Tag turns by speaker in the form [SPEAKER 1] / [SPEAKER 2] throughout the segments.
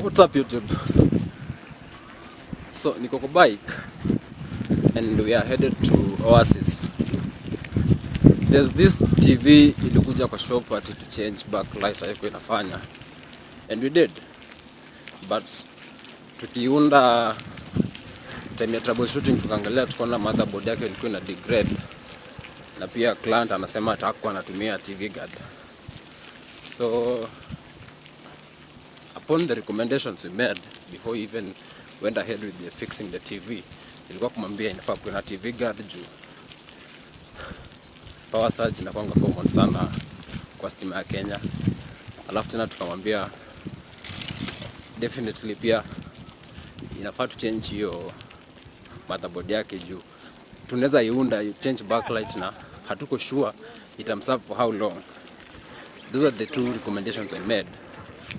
[SPEAKER 1] What's up YouTube? So niko kwa bike and we are headed to Oasis. There's this TV ilikuja kwa shop ati to change backlight haiko inafanya, and we did, but tukiunda time ya troubleshooting tukaangalia tukaona motherboard yake ilikuwa ina degrade, na pia client anasema atakuwa anatumia TV guard. So upon the recommendations we made before we even went ahead with fixing the TV, ilikuwa kumwambia inafaa kuwa na TV guard juu power surge inakuwa common sana kwa stima ya Kenya. Alafu tena tukamwambia definitely pia inafaa to change hiyo motherboard yake juu tunaweza iunda you change backlight na hatuko sure itamserve for how long. Those are the two recommendations I made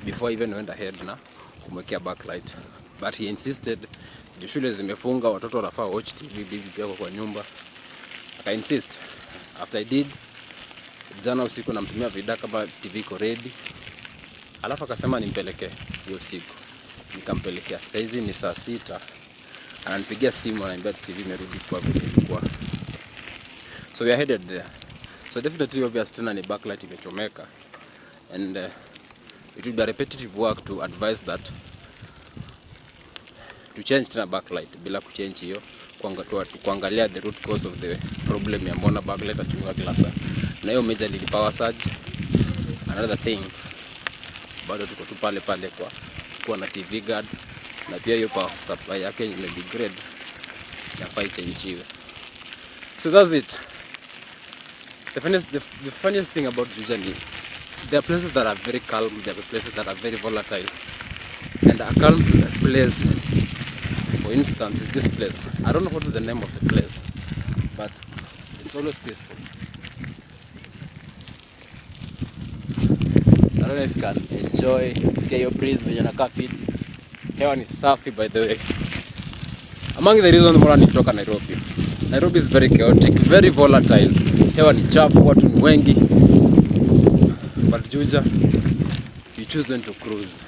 [SPEAKER 1] before I even went ahead na kumwekea backlight, but he insisted juu shule zimefunga, watoto wanafaa watch TV, bibi pia kwa nyumba. I insist. After I did, jana usiku namtumia vida kama TV iko ready. Alafu akasema nimpelekee hiyo siku. Nikampelekea. Saizi ni saa 6. Ananipigia simu ananiambia TV imerudi kwa vile ilikuwa. So we are headed there. So definitely obvious tena ni backlight imechomeka, and it will be a repetitive work to advise that to change tena backlight bila kuchange hiyo, kuangalia the root cause of the problem ya mbona backlight achunga glasa. Na hiyo major ni power surge. Another thing, bado tuko tu pale kwa na TV guard, na pia hiyo power supply yake ime degrade, inafaa ichangewe. So that's it. The funniest thing about Juja ni there are places that are very calm, there are places that are very volatile. And a calm place, for instance, is this place. I don't know what is the name of the place, but it's always peaceful. I don't know if you can enjoy, scare your breeze when you're in fit. Hewa ni safi, by the way. Among the reasons why nitoka Nairobi. Nairobi is very chaotic, very volatile. Hewa ni chafu, watu ni wengi. But Juja, you choose when to cruise.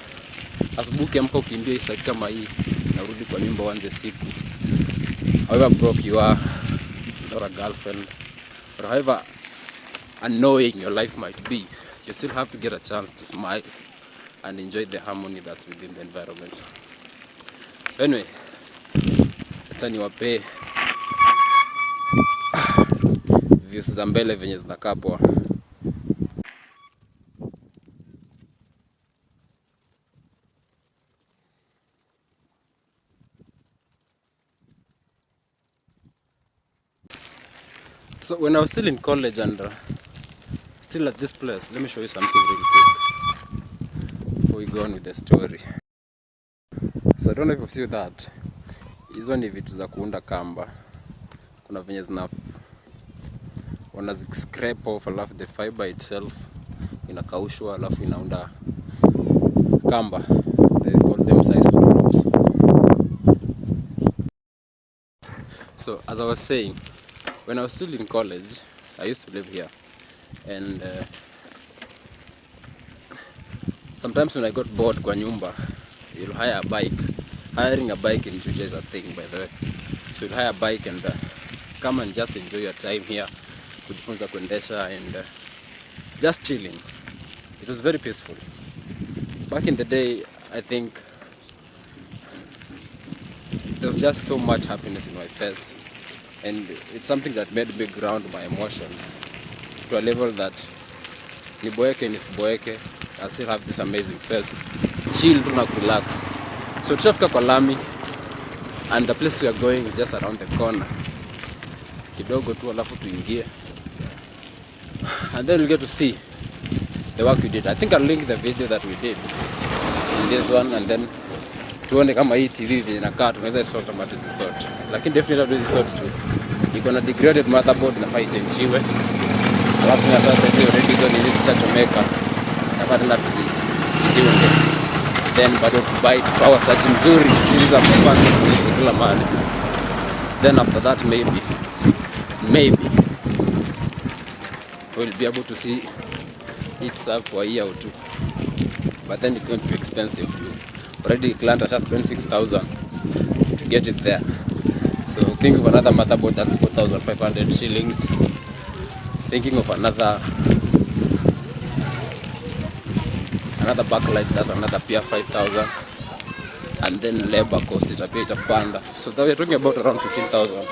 [SPEAKER 1] Asubuhi ukiamka ukimbia isa kama hii na urudi kwa nyumba uanze siku. However broke you are, or a girlfriend, or however annoying your life might be, you still have to get a chance to smile and enjoy the harmony that's within the environment. So anyway, acha niwape views za mbele venye zinakaa poa. So when I was still in college and still at this place, let me show you something really quick before we go on with the story. So I don't know if you see that. Hizo ni vitu za kuunda kamba. Kuna venye wana scrape off, alafu the fiber itself inakaushwa, alafu inaunda kamba. They call them size ropes. So as I was saying, when I was still in college, I used to live here, and sometimes when I got bored kwa nyumba, you'll hire a bike. Hiring a bike in Juja is a thing, by the way. So you'll hire a bike and come and just enjoy your time here, kujifunza kuendesha and just chilling. It was very peaceful. Back in the day, I think there was just so much happiness in my face. And it's something that made me ground my emotions to a level that niboeke nisiboeke, I'll still have this amazing face. Chill tu na relax. So tushafika kwa lami, and the place we are going is just around the corner. Kidogo tu alafu tuingie. And then we'll get to see the work we did. I think I'll link the video that we did in this one, and then tuone kama hii TV vile inakaa tunaweza isort ama tusort. Lakini definitely hatuwezi sort tu. Iko na degraded motherboard na fight chenjiwe. Alafu na sasa hiyo ready zone ili zishachomeka. Na bado na tuziunde. Then bado buy power surge mzuri, series za kupanga kila mahali. Then after that maybe we'll be able to see it serve for a year or two. But then it's going to be expensive too. already client has spent 6,000 to get it there. So think of another motherboard, that's 4,500 shillings. Thinking of another backlight, that's another PR 5,000. And then labor cost itapanda. So that we're talking about around 15,000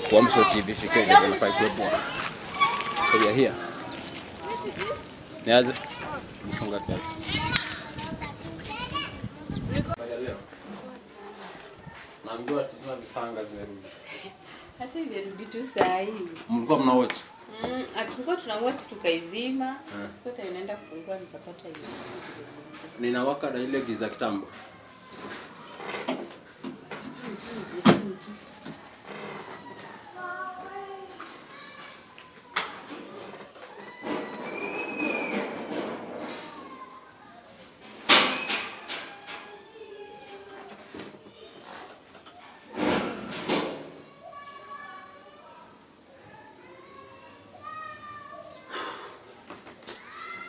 [SPEAKER 1] for show TV fike level 5 more. So we are here. Niaze? Mfunga kiasi. Naambiwa tuna visanga zimerudi.
[SPEAKER 2] Hata imerudi tu saa hii.
[SPEAKER 1] Mlikuwa mna watch?
[SPEAKER 2] Tulikuwa tuna watch tukaizima. Sasa inaenda kufungua nikapata hiyo.
[SPEAKER 1] Ninawaka na ile giza kitambo.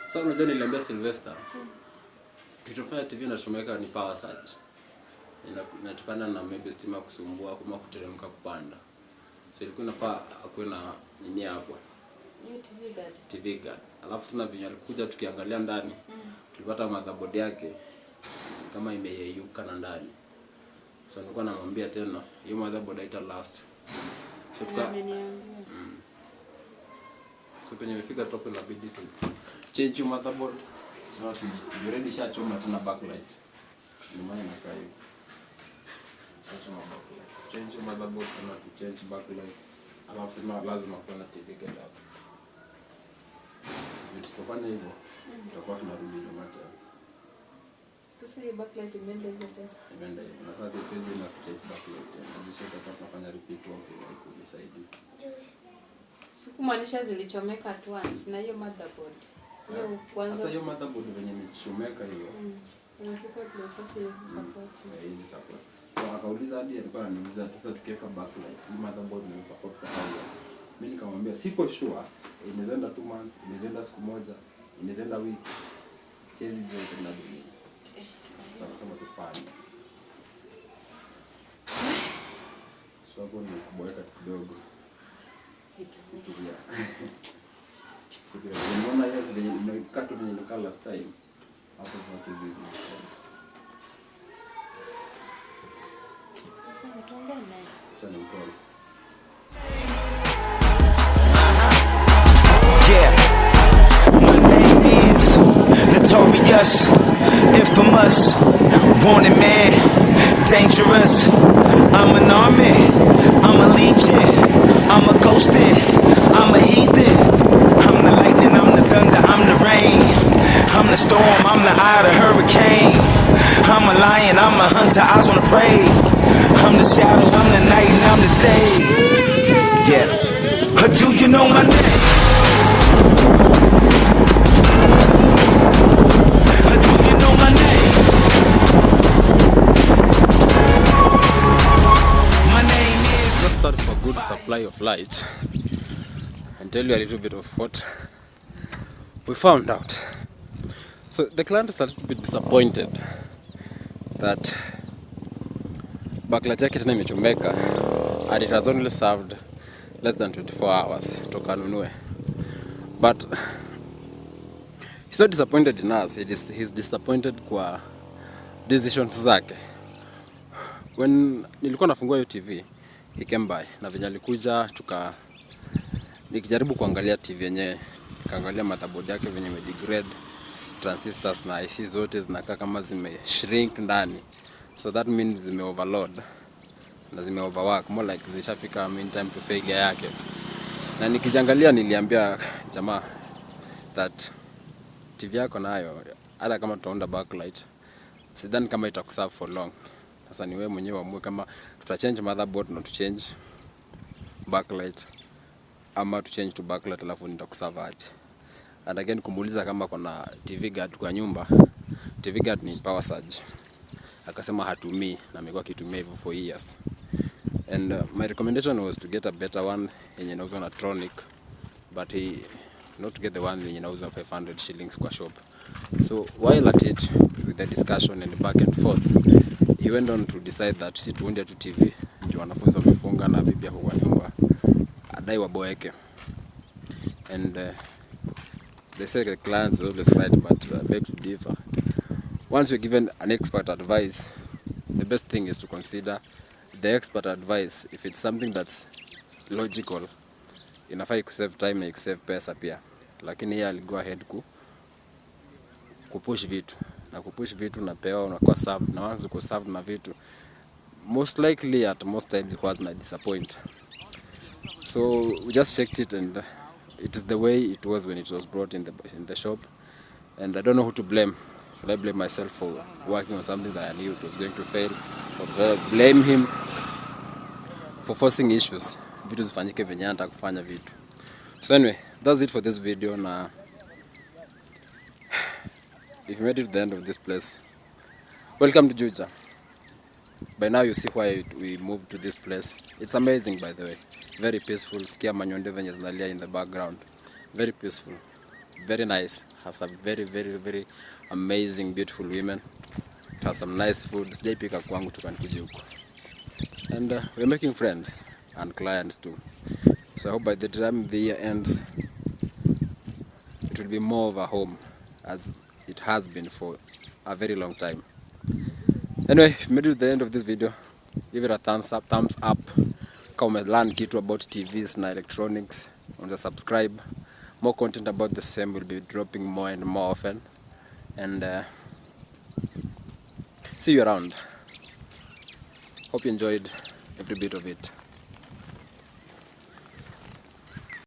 [SPEAKER 1] Sasa unajua niliambia Sylvester kitofanya TV inachomeka ni power surge. Inatokana na maybe stima kusumbua kama kuteremka kupanda. So ilikuwa inafaa akuwe na nini hapo.
[SPEAKER 2] Hiyo
[SPEAKER 1] TV guard. Alafu tuna vinyo alikuja tukiangalia ndani. Tulipata motherboard yake kama imeyeyuka na ndani. So nilikuwa namwambia tena hiyo motherboard haita last. So so penye imefika top inabidi tu change your motherboard. So you already shachoma tena backlight. Ni maana inakaa hiyo. Shachoma backlight. Change your motherboard tena to change backlight. Alafu na lazima kuwa na TV guard hapo. Tusipofanya hivyo tutakuwa tunarudi nyuma tena.
[SPEAKER 2] Sasa hiyo backlight imeenda hivyo tena.
[SPEAKER 1] Imeenda hivyo. Na sasa tuweze na change backlight tena. Ndio sasa tunafanya repeat work ili kuisaidia.
[SPEAKER 2] Sikumaanisha zilichomeka at once na hiyo motherboard. Hiyo kwanza.
[SPEAKER 1] Sasa hiyo motherboard venye imechomeka hiyo.
[SPEAKER 2] Unafika place sasa hizi support.
[SPEAKER 1] Hizi support. So akauliza hadi alikuwa ananiuliza sasa tukiweka backlight hii motherboard ni support for how long. Mimi nikamwambia siko sure inaweza 2 months, inaweza siku moja, inaweza wiki. Siwezi jua tena nini. So akasema tufanye. So hapo ni kuboeka kidogo. Unaona yes venye nimekata venye nikaa last time. Hapo tunachezea.
[SPEAKER 2] Sasa mtonga naye.
[SPEAKER 1] Chana mkono.
[SPEAKER 3] Yeah. My name is Notorious, Infamous, Wanted Man, Dangerous. I'm an army, I'm a legion, I'm a ghosted, I'm a heathen. I'm the lightning, I'm the thunder, I'm the rain. I'm the storm, I'm the eye of the hurricane. I'm a lion, I'm a hunter, eyes on the prey. I'm the shadows, I'm the night, and I'm the day. Yeah. Do you know my name? Do you know my name? My name is.
[SPEAKER 1] Let's start for good supply of light and tell you a little bit of what we found out. So the client started to be disappointed that backlight yake tena imechomeka and it has only served less than 24 hours toka nunue. But he's not disappointed in us, he's disappointed kwa decisions zake. When nilikuwa nafungua hiyo TV, he came by na venye alikuja nikijaribu kuangalia TV yenyewe, nikaangalia motherboard yake venye imedegrade, transistors na IC zote zinakaa kama zime shrink ndani. So that means zime overload na zime overwork, more like zishafika mean time to failure yake. Na nikiziangalia niliambia jamaa that TV yako nayo hata kama tutaunda backlight sidhani kama itakuserve for long. Sasa ni wewe mwenyewe uamue kama tutachange motherboard na tuchange backlight ama tuchange to backlight alafu nitakuserve aje. And again kumuuliza kama kuna TV guard kwa nyumba. TV guard ni power surge. Akasema hatumii na amekuwa akitumia hivyo for years. And my recommendation was to get a better one yenye inauzwa na Tronic, but not to get the one yenye inauzwa 500 shillings kwa shop. So while at it, with the discussion and back and forth, he went on to decide that si tuunde tu TV juu wanafunzi wamefunga na bibi yako kwa nyumba adai waboeke. And they say the client is always right, but beg to differ. Once you're given an expert advice, the best thing is to consider the expert advice. If it's something that's logical, inafai kusave time na kusave pesa pia. Lakini yeye aligo ahead kupush vitu na kupush vitu na pewa unakuwa served na once uko served na vitu, most likely at most times it was not disappoint. So we just checked it, and it is the way it was when it was brought in the shop, and I don't know who to blame. Should I blame myself for working on something that I knew it was going to fail, or should I blame him for forcing issues, vitu zifanyike venye anataka kufanya vitu. So anyway, that's it for this video. Na if you made it to the end of this place, welcome to Juja. By now you see why we moved to this place. It's amazing, by the way. Very peaceful. Sikia manyonde venye zinalia in the background. Very peaceful. Very nice. Has a very, very, very amazing, beautiful women. It has some nice food. Sijaipika kwangu tukanikuje huko. And we're making friends and clients too. So I hope by the time the year ends, it will be more of a home as it has been for a very long time. Anyway, if you made it to the end of this video, give it a thumbs up. Kama learn kitu about TVs na electronics, on subscribe. More content about the same will be dropping more and more often. And see you around. Hope you enjoyed every bit of it.